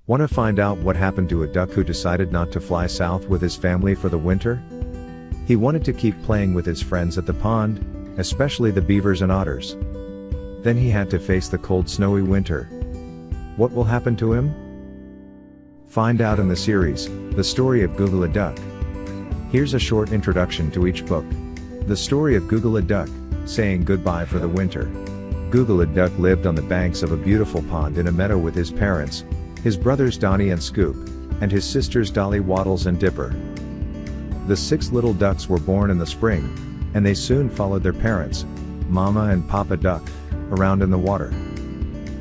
Want to find out what happened to a duck who decided not to fly south with his family for the winter? He wanted to keep playing with his friends at the pond, especially the beavers and otters. Then he had to face the cold snowy winter. What will happen to him? Find out in the series, The Story of Googala Duck. Here's a short introduction to each book. The Story of Googala Duck, saying goodbye for the winter. Googala Duck lived on the banks of a beautiful pond in a meadow with his parents, his brothers Donnie and Scoop, and his sisters Dolly, Waddles and Dipper. The 6 little ducks were born in the spring, and they soon followed their parents, Mama and Papa Duck, around in the water.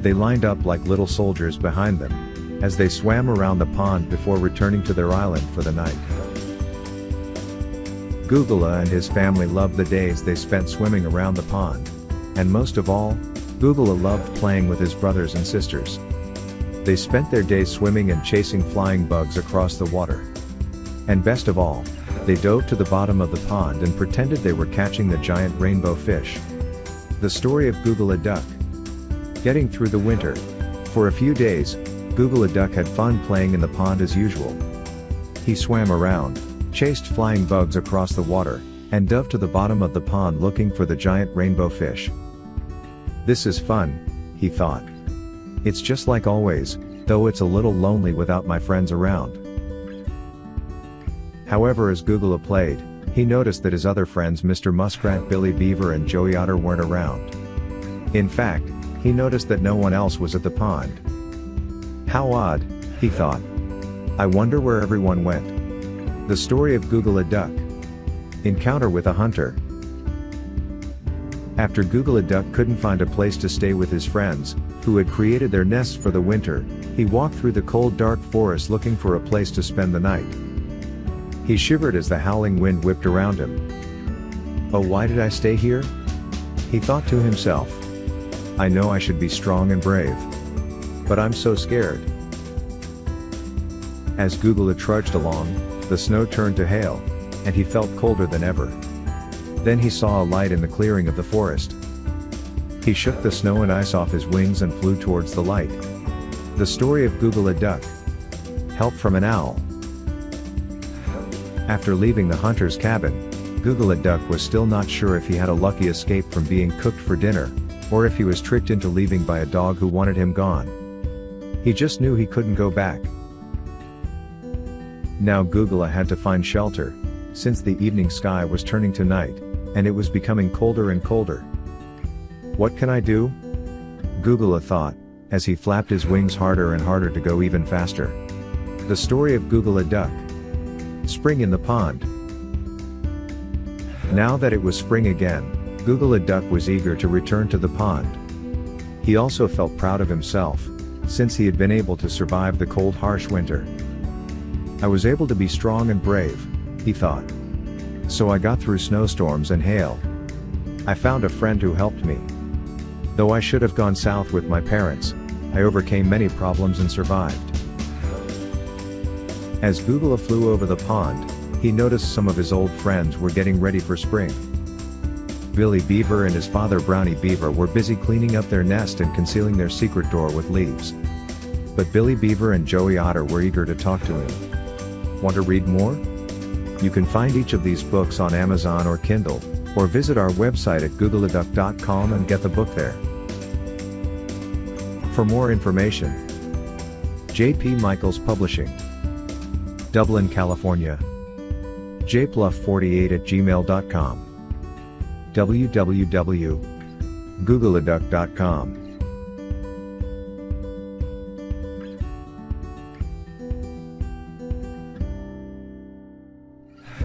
They lined up like little soldiers behind them, as they swam around the pond before returning to their island for the night. Googala and his family loved the days they spent swimming around the pond. And most of all, Googala loved playing with his brothers and sisters. They spent their days swimming and chasing flying bugs across the water. And best of all, they dove to the bottom of the pond and pretended they were catching the giant rainbow fish. The Story of Googala Duck. Getting through the winter. For a few days, Googala Duck had fun playing in the pond as usual. He swam around, chased flying bugs across the water, and dove to the bottom of the pond looking for the giant rainbow fish. This is fun, he thought. It's just like always, though it's a little lonely without my friends around. However, as Googala played, he noticed that his other friends Mr. Muskrat, Billy Beaver and Joey Otter weren't around. In fact, he noticed that no one else was at the pond. How odd, he thought. I wonder where everyone went. The Story of Googala Duck. Encounter with a hunter. After Googala Duck couldn't find a place to stay with his friends, who had created their nests for the winter, he walked through the cold dark forest looking for a place to spend the night. He shivered as the howling wind whipped around him. Oh, why did I stay here? He thought to himself. I know I should be strong and brave. But I'm so scared. As Googala trudged along, the snow turned to hail, and he felt colder than ever. Then he saw a light in the clearing of the forest. He shook the snow and ice off his wings and flew towards the light. The Story of Googala Duck. Help from an owl. After leaving the hunter's cabin, Googala Duck was still not sure if he had a lucky escape from being cooked for dinner, or if he was tricked into leaving by a dog who wanted him gone. He just knew he couldn't go back. Now Googala had to find shelter, since the evening sky was turning to night, and it was becoming colder and colder. What can I do? Googala thought, as he flapped his wings harder and harder to go even faster. The Story of Googala Duck. Spring in the pond. Now that it was spring again, Googala Duck was eager to return to the pond. He also felt proud of himself, since he had been able to survive the cold harsh winter. I was able to be strong and brave, he thought. So I got through snowstorms and hail. I found a friend who helped me. Though I should have gone south with my parents, I overcame many problems and survived. As Googala flew over the pond, he noticed some of his old friends were getting ready for spring. Billy Beaver and his father Brownie Beaver were busy cleaning up their nest and concealing their secret door with leaves. But Billy Beaver and Joey Otter were eager to talk to him. Want to read more? You can find each of these books on Amazon or Kindle, or visit our website at googaladuck.com and get the book there. For more information, J.P. Michaels Publishing, Dublin, California. jpluff48@gmail.com. www.googaladuck.com